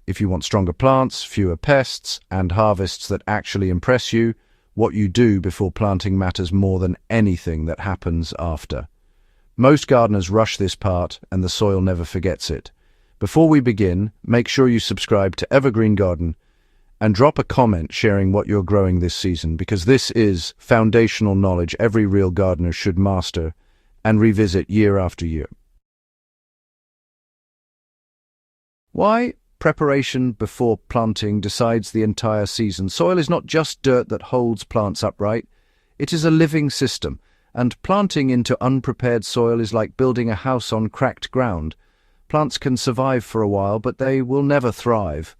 If you want stronger plants, fewer pests, and harvests that actually impress you, what you do before planting matters more than anything that happens after. Most gardeners rush this part, and the soil never forgets it. Before we begin, make sure you subscribe to Evergreen Garden and drop a comment sharing what you're growing this season, because this is foundational knowledge every real gardener should master and revisit year after year. Why preparation before planting decides the entire season? Soil is not just dirt that holds plants upright. It is a living system, and planting into unprepared soil is like building a house on cracked ground. Plants can survive for a while, but they will never thrive.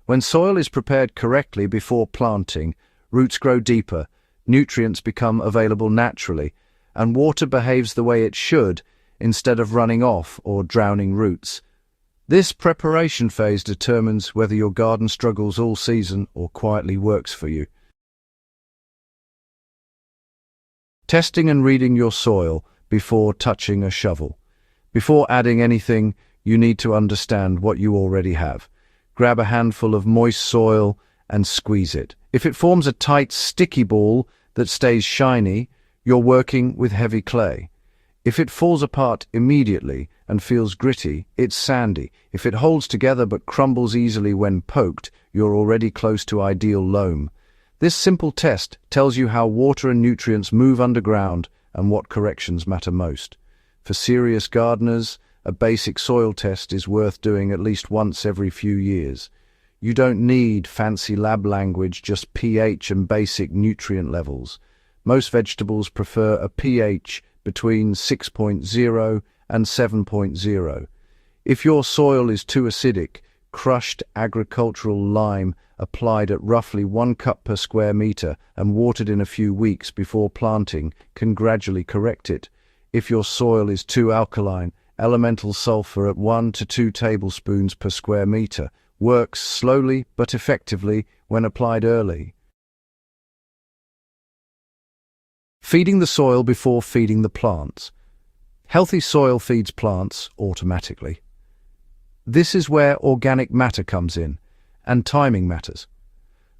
When soil is prepared correctly before planting, roots grow deeper, nutrients become available naturally, and water behaves the way it should instead of running off or drowning roots. This preparation phase determines whether your garden struggles all season or quietly works for you. Testing and reading your soil before touching a shovel. Before adding anything, you need to understand what you already have. Grab a handful of moist soil and squeeze it. If it forms a tight, sticky ball that stays shiny, you're working with heavy clay. If it falls apart immediately and feels gritty, it's sandy. If it holds together but crumbles easily when poked, you're already close to ideal loam. This simple test tells you how water and nutrients move underground and what corrections matter most. For serious gardeners, a basic soil test is worth doing at least once every few years. You don't need fancy lab language, just pH and basic nutrient levels. Most vegetables prefer a pH between 6.0 and 7.0. If your soil is too acidic, crushed agricultural lime applied at roughly 1 cup per square meter and watered in a few weeks before planting can gradually correct it. If your soil is too alkaline, elemental sulfur at 1 to 2 tablespoons per square meter works slowly but effectively when applied early. Feeding the soil before feeding the plants. Healthy soil feeds plants automatically. This is where organic matter comes in, and timing matters.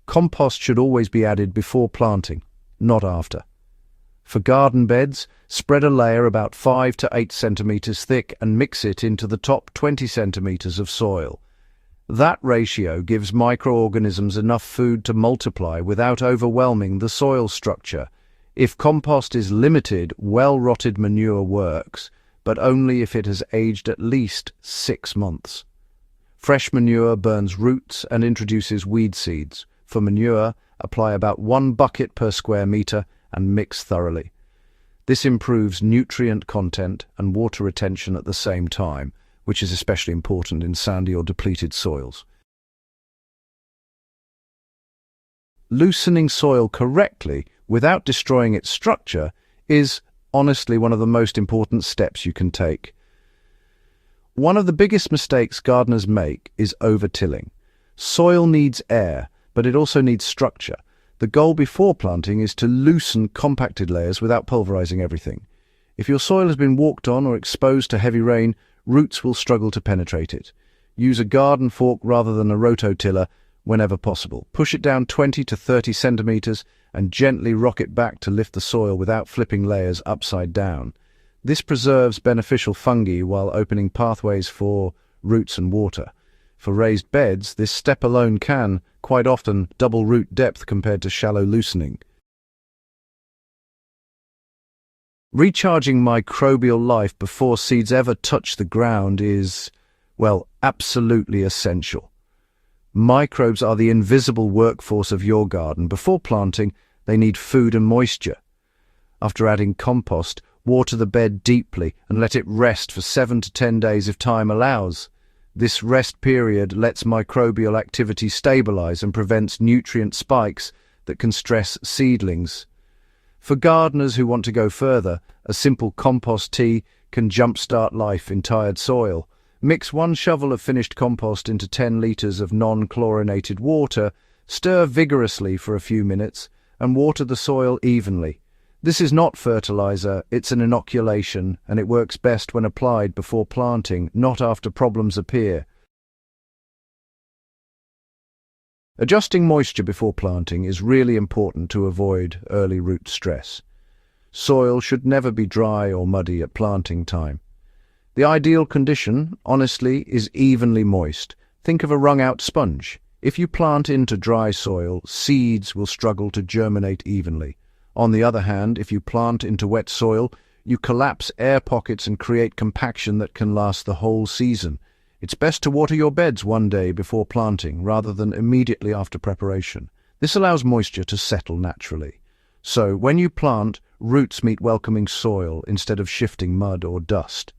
Compost should always be added before planting, not after. For garden beds, spread a layer about 5 to 8 centimeters thick and mix it into the top 20 centimeters of soil. That ratio gives microorganisms enough food to multiply without overwhelming the soil structure. If compost is limited, well-rotted manure works, but only if it has aged at least 6 months. Fresh manure burns roots and introduces weed seeds. For manure, apply about 1 bucket per square meter and mix thoroughly. This improves nutrient content and water retention at the same time, which is especially important in sandy or depleted soils. Loosening soil correctly without destroying its structure is honestly one of the most important steps you can take. One of the biggest mistakes gardeners make is over-tilling. Soil needs air, but it also needs structure. The goal before planting is to loosen compacted layers without pulverizing everything. If your soil has been walked on or exposed to heavy rain, roots will struggle to penetrate it. Use a garden fork rather than a rototiller whenever possible. Push it down 20 to 30 centimeters and gently rock it back to lift the soil without flipping layers upside down. This preserves beneficial fungi while opening pathways for roots and water. For raised beds, this step alone can, quite often, double root depth compared to shallow loosening. Recharging microbial life before seeds ever touch the ground is, well, absolutely essential. Microbes are the invisible workforce of your garden. Before planting, they need food and moisture. After adding compost, water the bed deeply and let it rest for 7 to 10 days if time allows. This rest period lets microbial activity stabilize and prevents nutrient spikes that can stress seedlings. For gardeners who want to go further, a simple compost tea can jumpstart life in tired soil. Mix 1 shovel of finished compost into 10 liters of non-chlorinated water, stir vigorously for a few minutes, and water the soil evenly. This is not fertilizer, it's an inoculation, and it works best when applied before planting, not after problems appear. Adjusting moisture before planting is really important to avoid early root stress. Soil should never be dry or muddy at planting time. The ideal condition, honestly, is evenly moist. Think of a wrung-out sponge. If you plant into dry soil, seeds will struggle to germinate evenly. On the other hand, if you plant into wet soil, you collapse air pockets and create compaction that can last the whole season. It's best to water your beds one day before planting rather than immediately after preparation. This allows moisture to settle naturally. So, when you plant, roots meet welcoming soil instead of shifting mud or dust.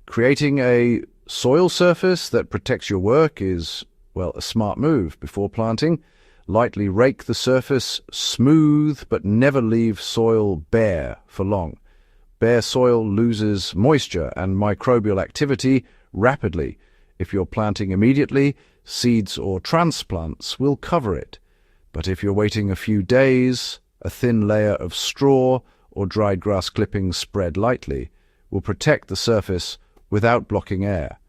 Creating a soil surface that protects your work is, well, a smart move before planting. Lightly rake the surface smooth, but never leave soil bare for long. Bare soil loses moisture and microbial activity rapidly. If you're planting immediately, seeds or transplants will cover it. But if you're waiting a few days, a thin layer of straw or dried grass clippings spread lightly will protect the surface without blocking air.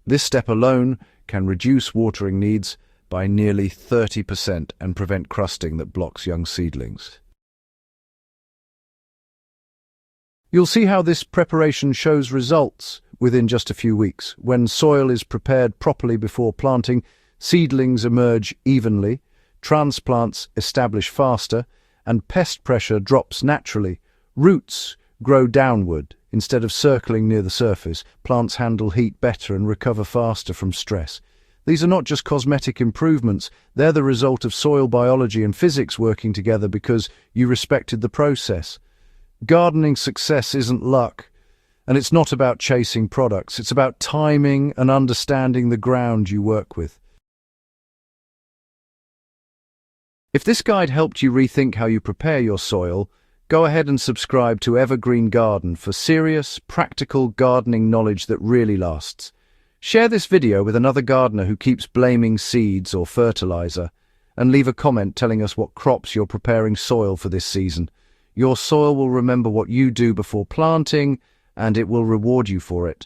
This step alone can reduce watering needs by nearly 30% and prevent crusting that blocks young seedlings. You'll see how this preparation shows results within just a few weeks. When soil is prepared properly before planting, seedlings emerge evenly, transplants establish faster, and pest pressure drops naturally. Roots grow downward instead of circling near the surface. Plants handle heat better and recover faster from stress. These are not just cosmetic improvements, they're the result of soil biology and physics working together because you respected the process. Gardening success isn't luck, and it's not about chasing products. It's about timing and understanding the ground you work with. If this guide helped you rethink how you prepare your soil, go ahead and subscribe to Evergreen Garden for serious, practical gardening knowledge that really lasts. Share this video with another gardener who keeps blaming seeds or fertilizer, and leave a comment telling us what crops you're preparing soil for this season. Your soil will remember what you do before planting, and it will reward you for it.